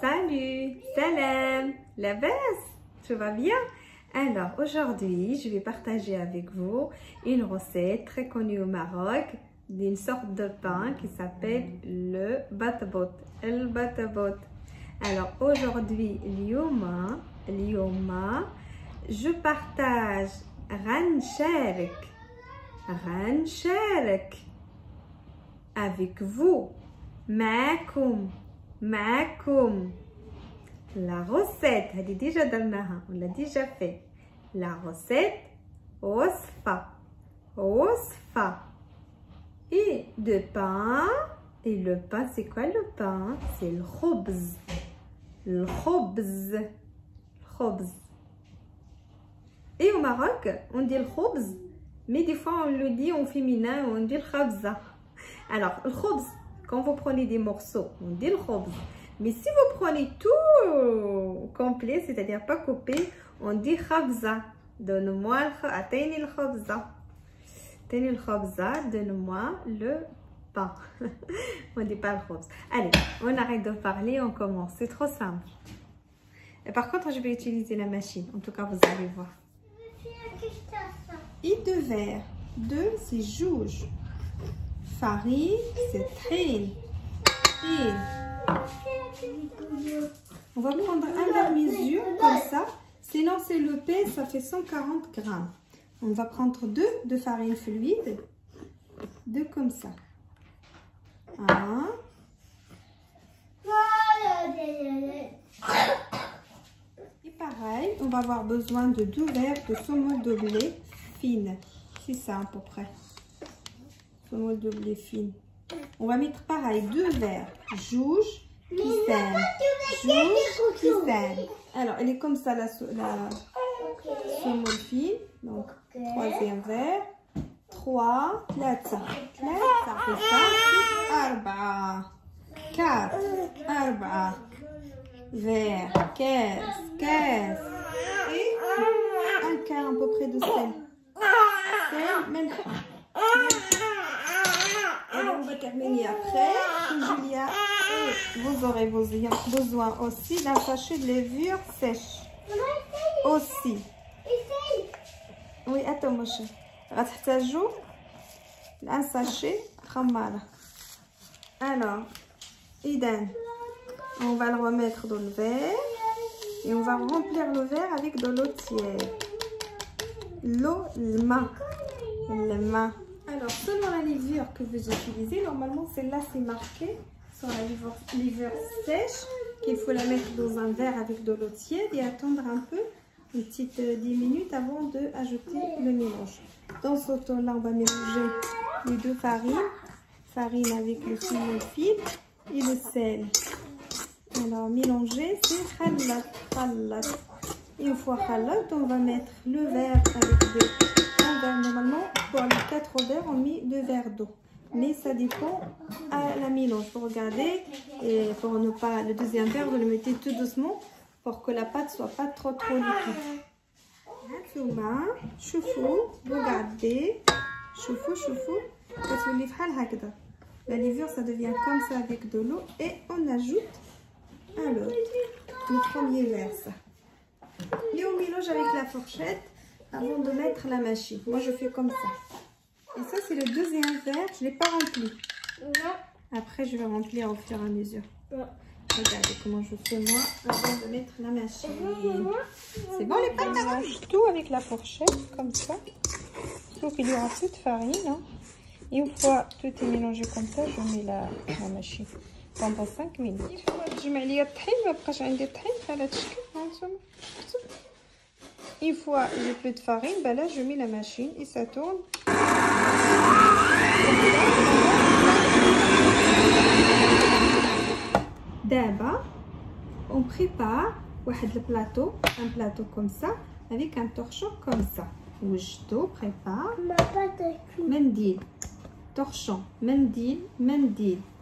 Salut, salam, la base, tout va bien? Alors aujourd'hui, je vais partager avec vous une recette très connue au Maroc d'une sorte de pain qui s'appelle le batabot. El batabot. Alors aujourd'hui, اليوم, je partage غنشارك avec vous, معكم la recette, elle est déjà درناها, on l'a déjà fait. La recette وصفة et de pain. Et le pain, c'est quoi le pain? C'est le khobz. Et au Maroc, on dit le khobz, mais des fois on le dit en féminin, on dit le khabza. Alors, le khobz, quand vous prenez des morceaux, on dit le khobz. Mais si vous prenez tout complet, c'est-à-dire pas coupé, on dit khabza. Donne-moi le khabza. Donne-moi le pain. On ne dit pas le khobz. Allez, on arrête de parler, on commence. C'est trop simple. Et par contre, je vais utiliser la machine. En tout cas, vous allez voir. Et 2 verres. 2, c'est jouge. Farine, c'est tril. On va prendre un verre-mesure comme ça. Sinon, c'est le pain, ça fait 140 grammes. On va prendre 2 de farine fluide. 2 comme ça. 1. Et pareil, on va avoir besoin de 2 verres de semoule de blé fine. C'est ça à peu près. Semoule de blé fine. On va mettre pareil 2 verres. Jouge qui saigne. Alors, elle est comme ça la semoule fine. Donc, 3e verre. 3, 4, 4, verre, caisse. Et un quart à peu près de sel. Même. Et on va terminer après. Julia, vous aurez besoin aussi d'un sachet de levure sèche. Aussi. Oui, attends, mon chéri. غتحتاجوا un sachet خمارة. Alors, Iden, on va le remettre dans le verre et on va remplir le verre avec de l'eau tiède. L'eau, le main. Alors, selon la levure que vous utilisez, normalement celle-là c'est marqué sur la levure sèche qu'il faut la mettre dans un verre avec de l'eau tiède et attendre un peu, une petite 10 minutes avant d'ajouter le mélange. Dans ce temps-là, on va mélanger les 2 farines. Farine avec le semoule fine et le sel. Alors, mélanger, c'est khallat. Et une fois khallat, on va mettre le verre avec un verre. Normalement, pour les 4 verres, on met 2 verres d'eau. Mais ça dépend à la mélange. Vous regardez, et pour ne pas, le 2e verre, vous le mettez tout doucement pour que la pâte soit pas trop liquide. شوفوا regardez شوفوا كتولي بحال هكذا. La levure ça devient comme ça avec de l'eau et on ajoute alors le premier verre ça. Et on mélange avec la fourchette avant de mettre la machine. Moi je fais comme ça. Et ça c'est le 2e verre, je l'ai pas rempli. Après je vais remplir au fur et à mesure. Regardez comment je fais moi avant de mettre la machine. C'est bon les pâtes? On mélange tout avec la fourchette comme ça. Sauf qu'il y aura plus de farine. Hein. Et une fois tout est mélangé comme ça, je mets la machine pendant 5 minutes. Une fois j'ai plus de farine, ben là je mets la machine et ça tourne. D'abord, on prépare un plateau comme ça, avec un torchon comme ça. Wajdo prépare. Mendil. Torchon. Mendil.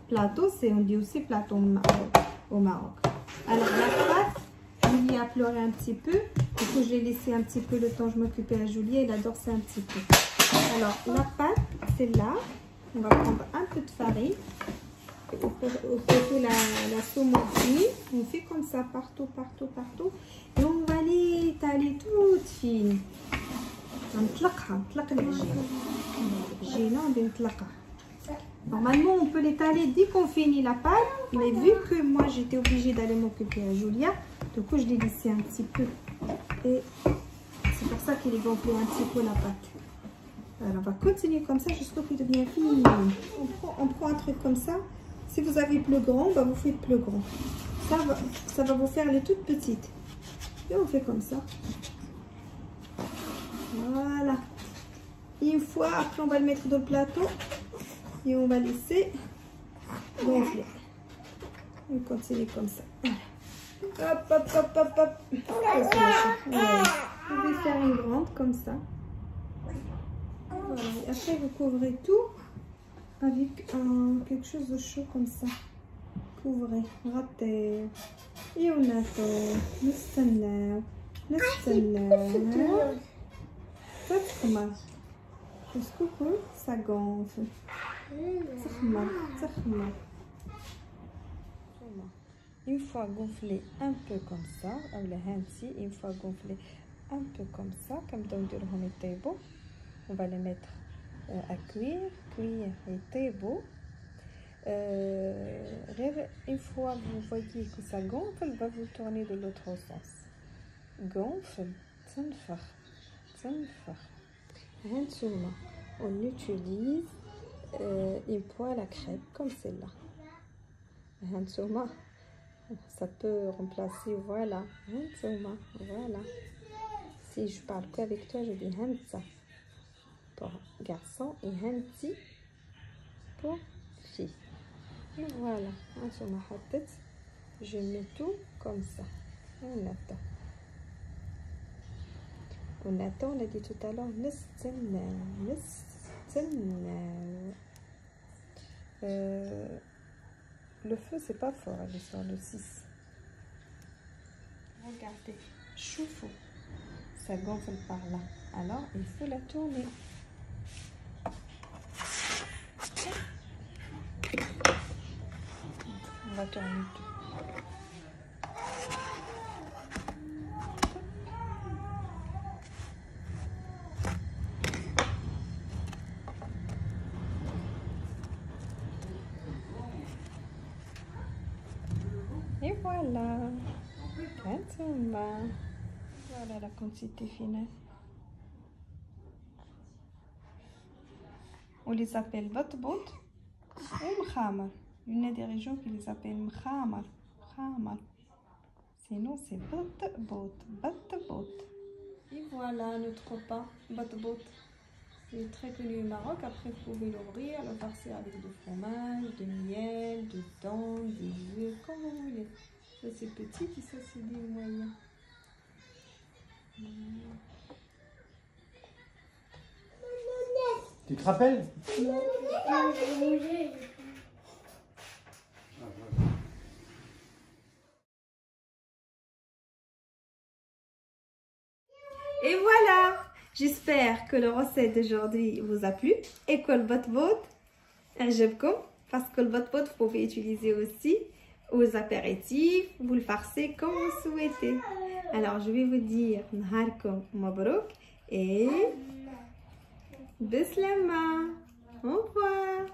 Plateau, on dit aussi plateau au Maroc. Alors la pâte, Julie a pleuré un petit peu. Du coup, j'ai laissé un petit peu le temps, je m'occupais à Julie, elle adore ça un petit peu. Alors la pâte, c'est là. On va prendre un peu de farine. surtout la semoule, on fait comme ça partout, partout, partout. Et on va l'étaler toute fine. Normalement, on peut l'étaler dès qu'on finit la pâte, mais vu que moi j'étais obligée d'aller m'occuper à Julia, du coup je l'ai laissé un petit peu. Et c'est pour ça qu'il est gonflé un petit peu la pâte. Alors on va continuer comme ça jusqu'à ce qu'il devienne fini. On prend un truc comme ça. Si vous avez plus grand, bah vous faites plus grand. Ça va vous faire les toutes petites. Et on fait comme ça. Voilà. Une fois, après on va le mettre dans le plateau. Et on va laisser gonfler. On continue comme ça. Hop, hop, hop, hop, hop. Ouais. Vous pouvez faire une grande comme ça. Voilà. Et après, vous couvrez tout avec quelque chose de chaud comme ça. Couvrez, ratez. Et on attend. نستنى. Jusqu'au coup, ça gonfle. Une fois gonflé un peu comme ça, une fois gonflé un peu comme ça, comme dans le table, on va les mettre à cuire et table. Une fois vous voyez que ça gonfle, va vous tourner de l'autre sens. Gonfle, on utilise une poêle à crêpes comme celle-là. Ça peut remplacer, voilà. Voilà. Si je parle qu'avec toi, je dis Hamza pour garçon et Hamzi pour fille. Et voilà. Je mets tout comme ça. On attend. On a dit tout à l'heure, le feu, c'est pas fort, elle est sur le 6. Regardez, chauffe, ça gonfle par là. Alors, il faut la tourner. On va tourner tout. Et voilà. Voilà la quantité finale. On les appelle batbout ou mkhamar. Il y a des régions qui les appellent mkhamar. Sinon c'est batbout. Et voilà notre pain batbout. C'est très connu au Maroc. Après vous pouvez l'ouvrir, le farcir avec du fromage, du miel, du thon, des œufs, comme vous voulez. Ça c'est petit et ça c'est des moyens. Tu te rappelles? Et voilà! J'espère que la recette d'aujourd'hui vous a plu et que le batbout عجبكم parce que le batbout vous pouvez utiliser aussi aux apéritifs, vous le farcez comme vous souhaitez. Alors je vais vous dire نهاركم مبروك et بسلامة. Au revoir.